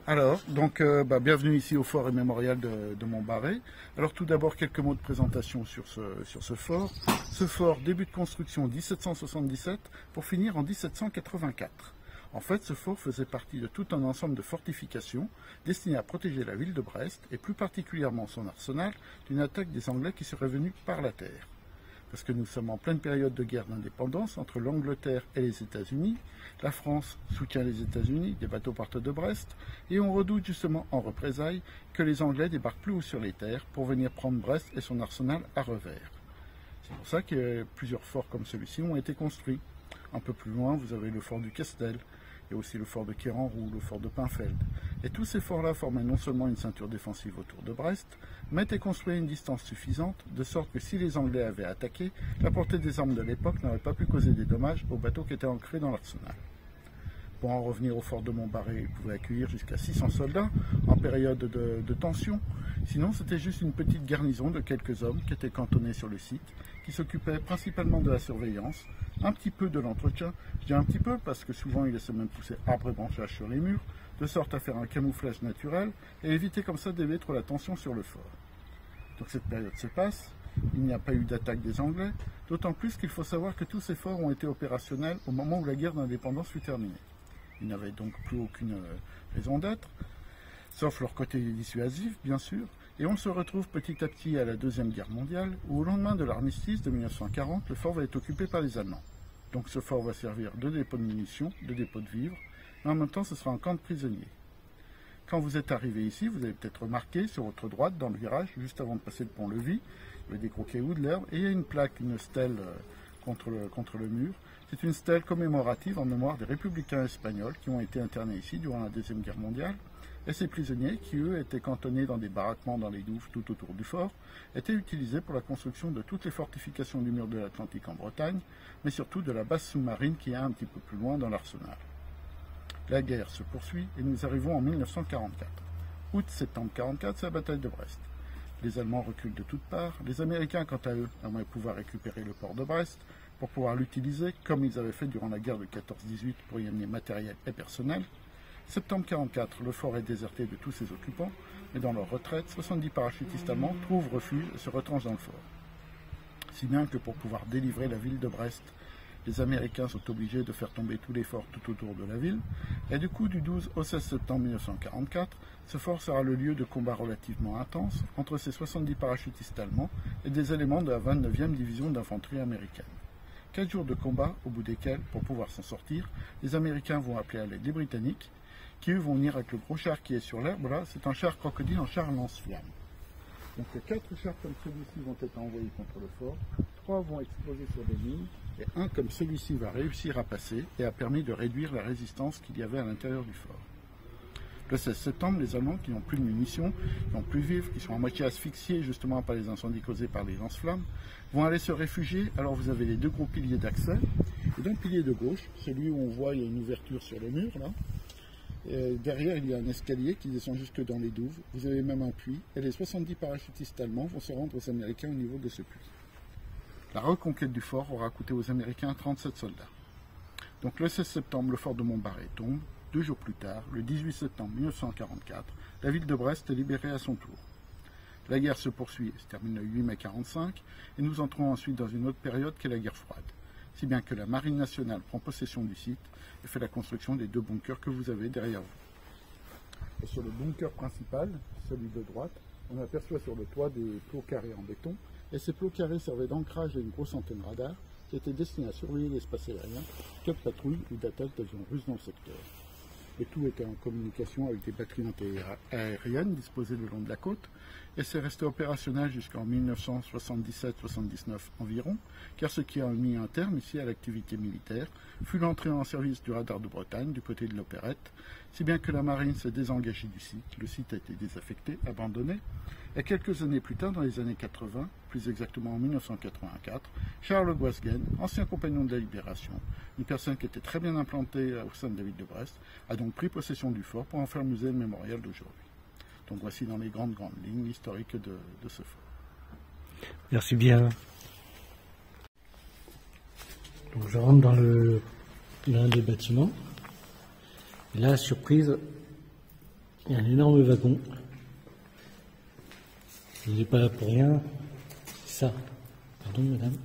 Alors, donc, bienvenue ici au fort et mémorial de Montbarré. Alors, tout d'abord, quelques mots de présentation sur ce fort. Ce fort, début de construction 1777 pour finir en 1784. En fait, ce fort faisait partie de tout un ensemble de fortifications destinées à protéger la ville de Brest et plus particulièrement son arsenal d'une attaque des Anglais qui seraient venus par la terre. Parce que nous sommes en pleine période de guerre d'indépendance entre l'Angleterre et les États-Unis. La France soutient les États-Unis, des bateaux partent de Brest, et on redoute justement en représailles que les Anglais débarquent plus haut sur les terres pour venir prendre Brest et son arsenal à revers. C'est pour ça que plusieurs forts comme celui-ci ont été construits. Un peu plus loin, vous avez le fort du Castel, et aussi le fort de Quéranroux, le fort de Pinfeld. Et tous ces forts-là formaient non seulement une ceinture défensive autour de Brest, mais étaient construits à une distance suffisante, de sorte que si les Anglais avaient attaqué, la portée des armes de l'époque n'aurait pas pu causer des dommages aux bateaux qui étaient ancrés dans l'arsenal. Pour en revenir au fort de Montbarré, il pouvait accueillir jusqu'à 600 soldats en période de tension. Sinon, c'était juste une petite garnison de quelques hommes qui étaient cantonnés sur le site, qui s'occupaient principalement de la surveillance, un petit peu de l'entretien. Je dis un petit peu parce que souvent ils laissaient même pousser arbres et branchages sur les murs, de sorte à faire un camouflage naturel et éviter comme ça d'émettre la tension sur le fort. Donc cette période se passe, il n'y a pas eu d'attaque des Anglais, d'autant plus qu'il faut savoir que tous ces forts ont été opérationnels au moment où la guerre d'indépendance fut terminée. Ils n'avaient donc plus aucune raison d'être, sauf leur côté dissuasif, bien sûr, et on se retrouve petit à petit à la Deuxième Guerre mondiale, où au lendemain de l'armistice de 1940, le fort va être occupé par les Allemands. Donc ce fort va servir de dépôt de munitions, de dépôt de vivres, mais en même temps ce sera un camp de prisonniers. Quand vous êtes arrivé ici, vous avez peut-être remarqué sur votre droite, dans le virage, juste avant de passer le pont-levis, il y avait des gros cailloux, de l'herbe, et il y a une plaque, une stèle contre le mur. C'est une stèle commémorative en mémoire des républicains espagnols qui ont été internés ici durant la Deuxième Guerre mondiale. Et ces prisonniers, qui eux étaient cantonnés dans des baraquements dans les douves tout autour du fort, étaient utilisés pour la construction de toutes les fortifications du mur de l'Atlantique en Bretagne, mais surtout de la base sous-marine qui est un petit peu plus loin dans l'arsenal. La guerre se poursuit et nous arrivons en 1944. Août-septembre 1944, c'est la bataille de Brest. Les Allemands reculent de toutes parts. Les Américains, quant à eux, aimeraient pouvoir récupérer le port de Brest pour pouvoir l'utiliser comme ils avaient fait durant la guerre de 14-18 pour y amener matériel et personnel. Septembre 1944, le fort est déserté de tous ses occupants, mais dans leur retraite, 70 parachutistes allemands trouvent refuge et se retranchent dans le fort. Si bien que pour pouvoir délivrer la ville de Brest, les Américains sont obligés de faire tomber tous les forts tout autour de la ville, et du coup, du 12 au 16 septembre 1944, ce fort sera le lieu de combats relativement intenses entre ces 70 parachutistes allemands et des éléments de la 29e division d'infanterie américaine. 4 jours de combat, au bout desquels, pour pouvoir s'en sortir, les Américains vont appeler à l'aide les Britanniques, qui eux vont venir avec le gros char qui est sur l'herbe. Là, c'est un char crocodile, un char lance-flamme. Donc 4 chars comme celui-ci vont être envoyés contre le fort, 3 vont exploser sur des lignes, et un comme celui-ci va réussir à passer et a permis de réduire la résistance qu'il y avait à l'intérieur du fort. Le 16 septembre, les Allemands, qui n'ont plus de munitions, qui n'ont plus de vivres, qui sont à moitié asphyxiés justement par les incendies causés par les lance-flammes, vont aller se réfugier. Alors vous avez les 2 gros piliers d'accès, et dans le pilier de gauche, celui où on voit il y a une ouverture sur le mur, là. Derrière, il y a un escalier qui descend jusque dans les douves. Vous avez même un puits. Et les 70 parachutistes allemands vont se rendre aux Américains au niveau de ce puits. La reconquête du fort aura coûté aux Américains 37 soldats. Donc le 16 septembre, le fort de Montbarré tombe. 2 jours plus tard, le 18 septembre 1944, la ville de Brest est libérée à son tour. La guerre se poursuit et se termine le 8 mai 1945. Et nous entrons ensuite dans une autre période qui est la guerre froide. Si bien que la Marine nationale prend possession du site et fait la construction des 2 bunkers que vous avez derrière vous. Et sur le bunker principal, celui de droite, on aperçoit sur le toit des plots carrés en béton, et ces plots carrés servaient d'ancrage à une grosse antenne radar qui était destinée à surveiller l'espace aérien, de patrouilles ou d'attaques d'avions russes dans le secteur. Et tout était en communication avec des batteries anti-aériennes disposées le long de la côte, et c'est resté opérationnel jusqu'en 1977-79 environ, car ce qui a mis un terme ici à l'activité militaire fut l'entrée en service du radar de Bretagne du côté de l'Opérette, si bien que la marine s'est désengagée du site, le site a été désaffecté, abandonné, et quelques années plus tard, dans les années 80, plus exactement en 1984, Charles Guasguen, ancien compagnon de la Libération, une personne qui était très bien implantée au sein de la ville de Brest, a donc pris possession du fort pour en faire le musée mémorial d'aujourd'hui. Donc voici dans les grandes lignes l'historique de ce fort. Merci bien. Donc je rentre dans l'un des bâtiments. Et là, surprise, Il y a un énorme wagon. Il n'est pas là pour rien. C'est ça. Pardon, madame.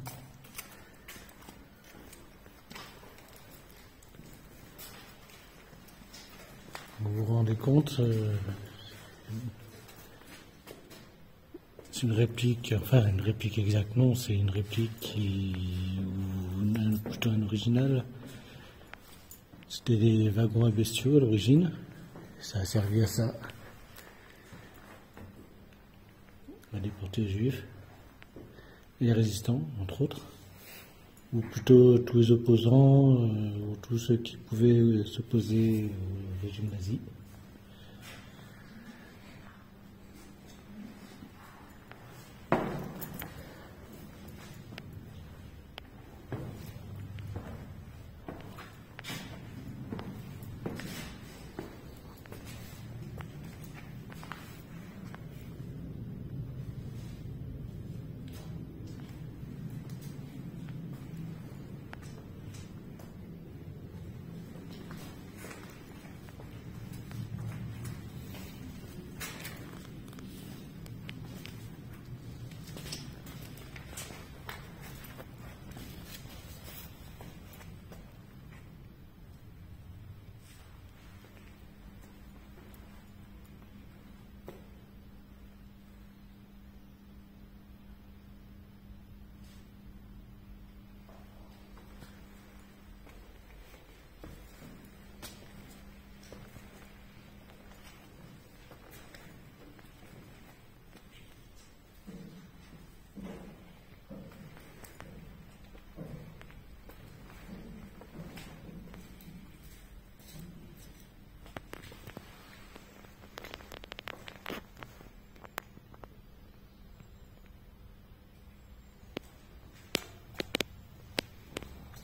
Vous vous rendez compte, c'est une réplique, enfin une réplique exacte, non, c'est une réplique ou plutôt un original. C'était des wagons à bestiaux à l'origine, ça a servi à ça, à déporter les juifs, et les résistants, entre autres, ou plutôt tous les opposants, ou tous ceux qui pouvaient s'opposer au régime nazi.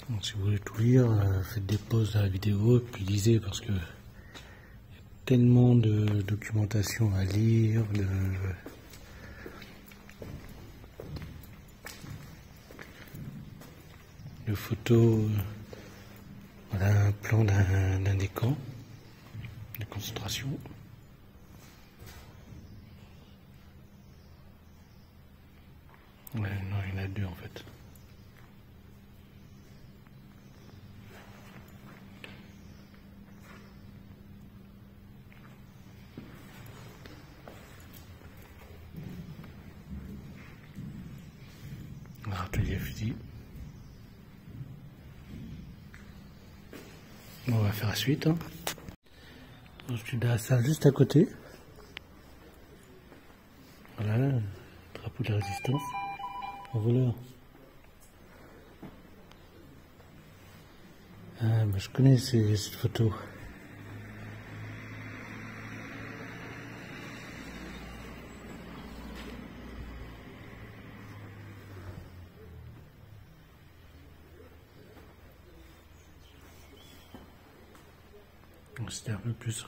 Donc, si vous voulez tout lire, faites des pauses à la vidéo et puis lisez parce que y a tellement de documentation à lire, de photos. Voilà un plan d'un des camps de concentration. Ouais, non, il y en a deux en fait. Atelier fusil. On va faire la suite. Hein. Je suis dans la salle juste à côté. Voilà, le drapeau de la résistance. En voleur. Ah, bah, je connais cette photo. C'était un peu plus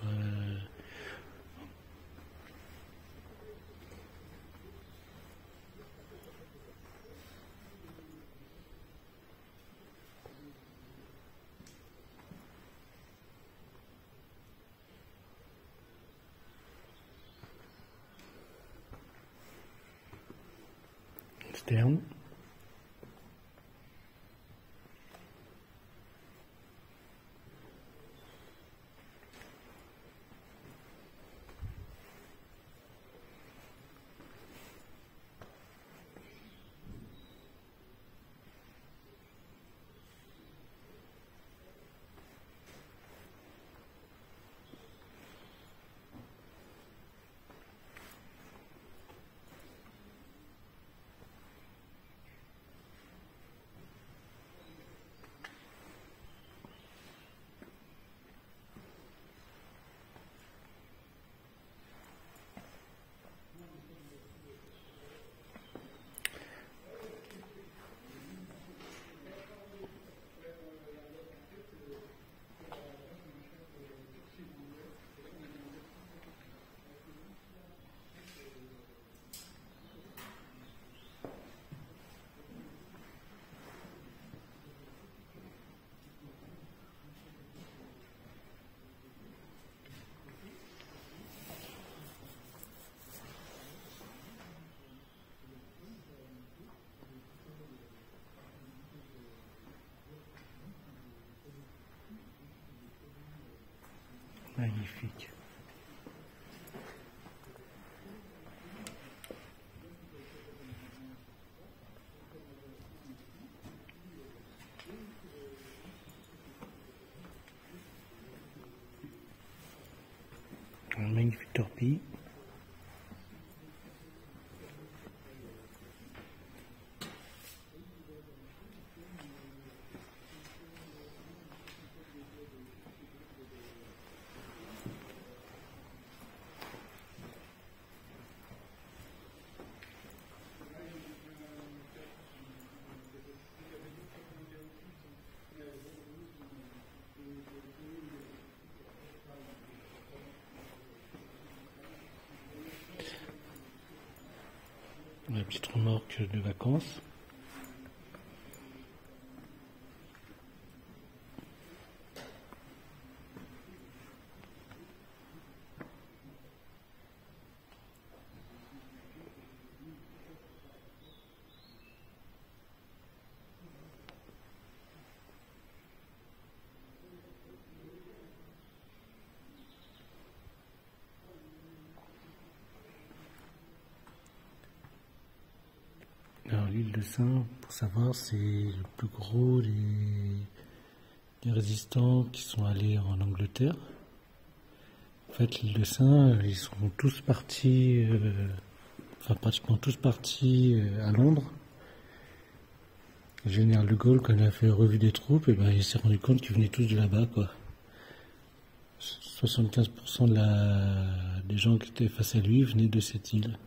externe. Magnifique. Un magnifique torpille. La petite remorque de vacances. Alors l'île de Sein, pour savoir, c'est le plus gros des résistants qui sont allés en Angleterre. En fait, l'île de Sein, ils sont tous partis, enfin pratiquement tous partis à Londres. Le général de Gaulle, quand il a fait revue des troupes, et ben, il s'est rendu compte qu'ils venaient tous de là-bas, quoi. 75% des gens qui étaient face à lui venaient de cette île.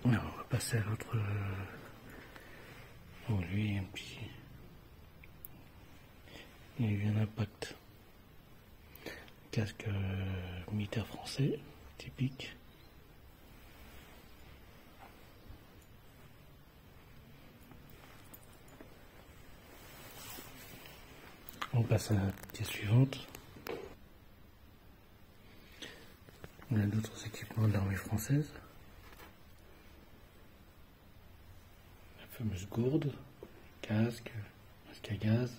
Alors, on va passer à l'autre. Bon, lui, un petit. Il y a eu un impact. Casque militaire français, typique. On passe à la pièce suivante. On a d'autres équipements de l'armée française. La fameuse gourde, casque, masque à gaz.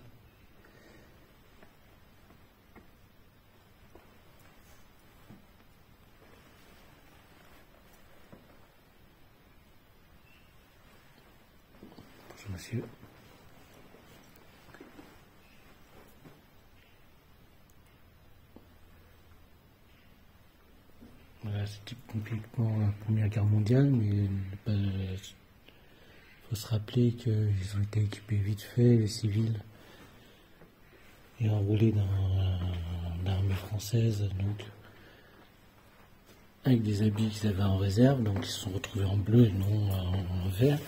Bonjour monsieur. Voilà, c'était complètement la Première Guerre mondiale, mais il faut se rappeler qu'ils ont été équipés vite fait, les civils, et enrôlés dans l'armée française, donc avec des habits qu'ils avaient en réserve, donc ils se sont retrouvés en bleu et non en vert.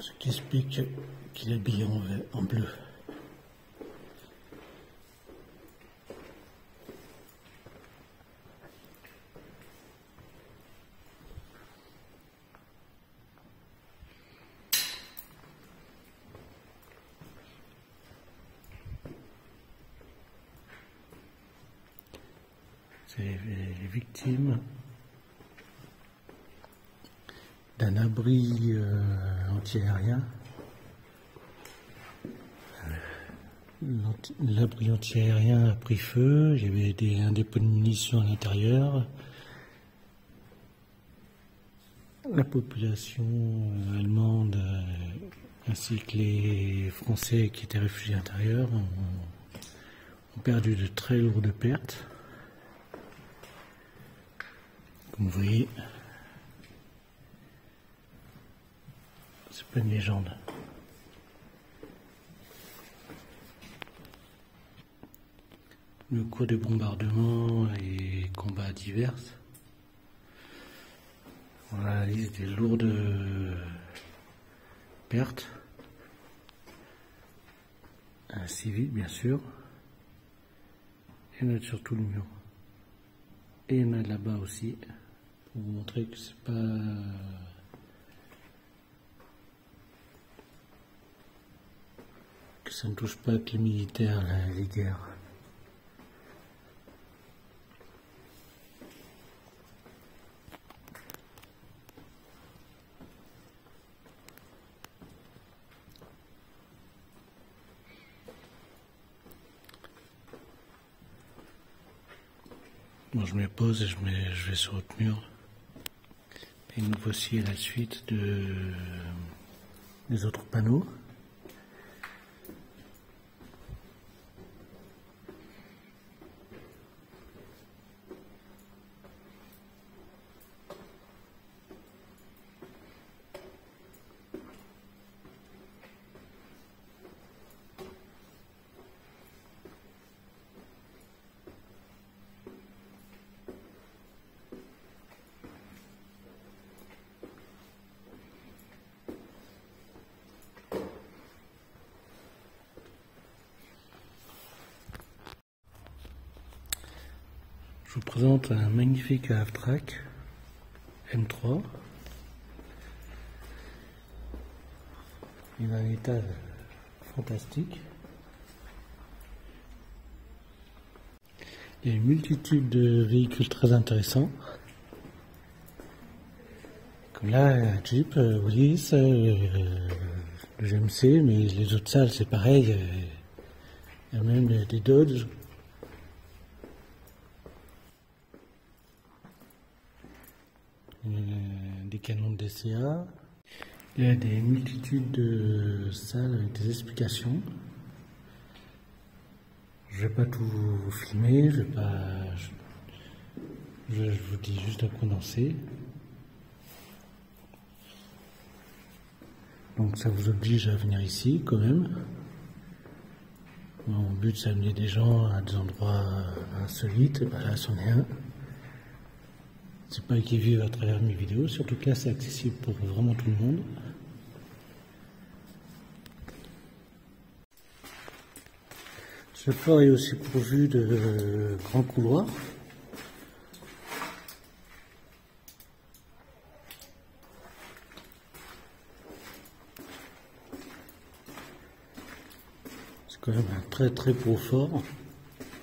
Ce qui explique qu'il est habillé en bleu. C'est les victimes d'un abri antiaérien. L'abri antiaérien a pris feu, il y avait un dépôt de munitions à l'intérieur. La population allemande ainsi que les Français qui étaient réfugiés à l'intérieur ont perdu de très lourdes pertes. Comme vous voyez, c'est pas une légende. Le cours des bombardements et combats divers. On a la liste des lourdes pertes. civil, bien sûr. Il y en a sur tout le mur. Et il y en a là-bas aussi, pour vous montrer que c'est pas... que ça ne touche pas que les militaires, les guerres. Bon, je me pose et je vais sur l'autre mur. Et nous voici à la suite des autres panneaux. Je vous présente un magnifique half-track M3. Il a un état fantastique. Il y a une multitude de véhicules très intéressants. Comme là, un Jeep, Willys, le GMC, mais les autres salles c'est pareil. Il y a même des Dodge. Des canons de DCA. Il y a des multitudes de salles avec des explications. Je vais pas tout vous filmer, je vous dis juste un condensé. Donc ça vous oblige à venir ici quand même. Mon but c'est d'amener des gens à des endroits insolites, et ben là c'en est un. C'est pas qui vivent à travers mes vidéos, surtout que là c'est accessible pour vraiment tout le monde. Ce fort est aussi pourvu de grands couloirs. C'est quand même un très très beau fort,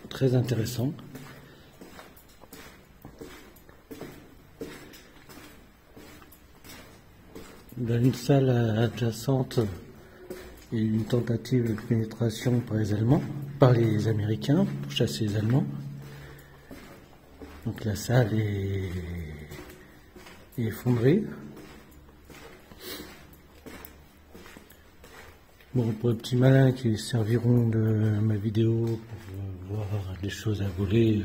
très intéressant. Dans une salle adjacente, il y a eu une tentative de pénétration par les Américains, pour chasser les Allemands. Donc la salle est effondrée. Bon, pour les petits malins qui serviront de ma vidéo pour voir des choses à voler,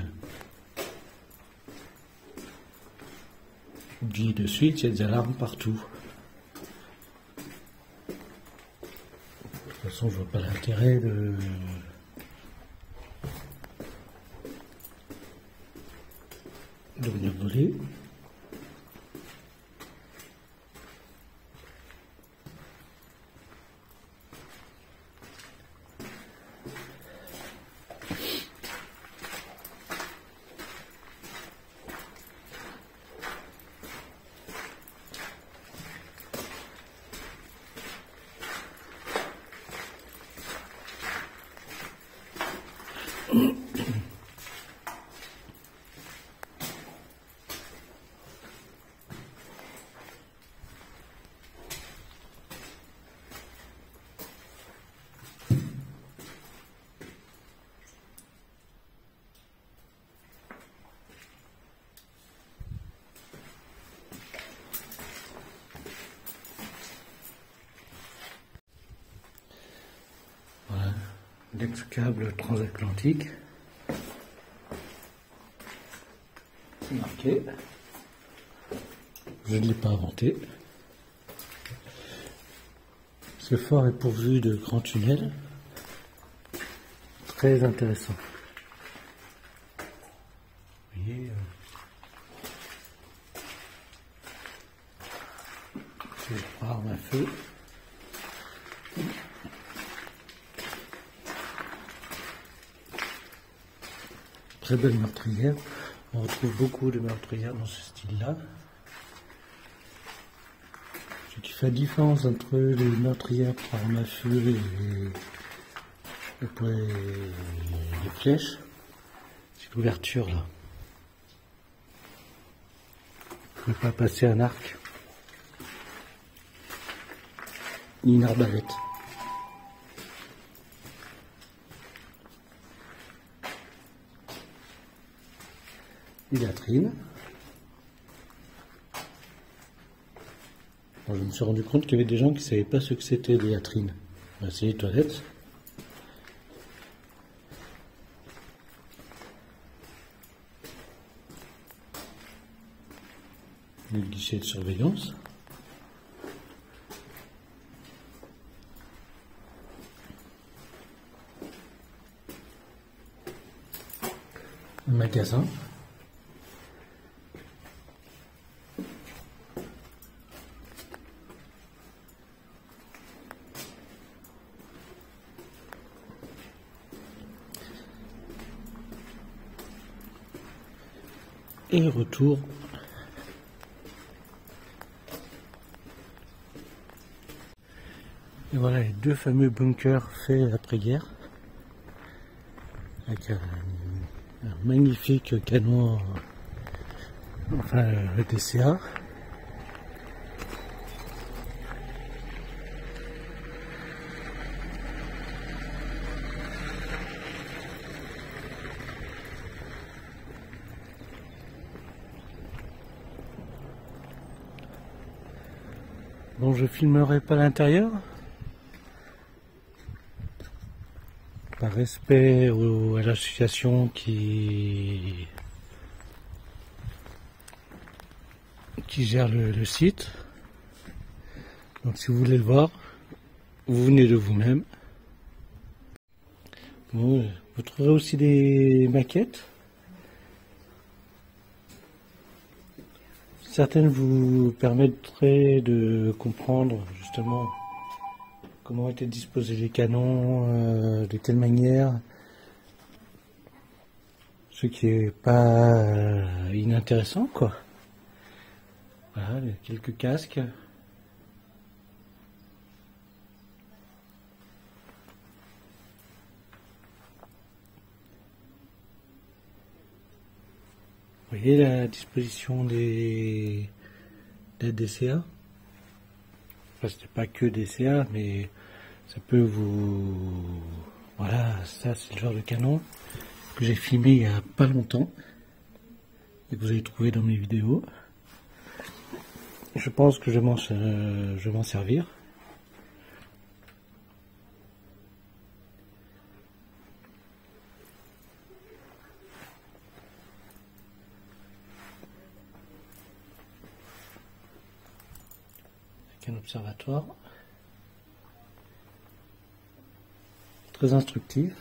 je dis de suite, il y a des alarmes partout. De toute façon, je vois pas l'intérêt de venir voler. L'ex-câble transatlantique. C'est marqué. Je ne l'ai pas inventé. Ce fort est pourvu de grands tunnels. Très intéressant. Vous voyez, c'est une arme à feu. très belle meurtrière. On retrouve beaucoup de meurtrières dans ce style-là. Ce qui fait la différence entre les meurtrières pour armes à feu et pour les flèches, c'est l'ouverture là. Vous ne pouvez pas passer un arc ni une arbalète. Des latrines. Alors, je me suis rendu compte qu'il y avait des gens qui ne savaient pas ce que c'était des latrines. Ben, c'est les toilettes. Le guichet de surveillance. Un magasin. Et retour et voilà les deux fameux bunkers faits après-guerre avec un magnifique canon, enfin le DCA. Bon, je filmerai pas l'intérieur par respect à l'association qui gère le site. Donc si vous voulez le voir, vous venez de vous-même. Bon, vous trouverez aussi des maquettes. Certaines vous permettraient de comprendre justement comment étaient disposés les canons, de quelle manière, ce qui est pas inintéressant quoi. Voilà, quelques casques. Vous voyez la disposition des DCA. Enfin, ce n'est pas que DCA, mais ça peut vous... Voilà, ça c'est le genre de canon que j'ai filmé il n'y a pas longtemps et que vous avez trouvé dans mes vidéos. Je pense que je vais m'en servir. Un observatoire très instructif.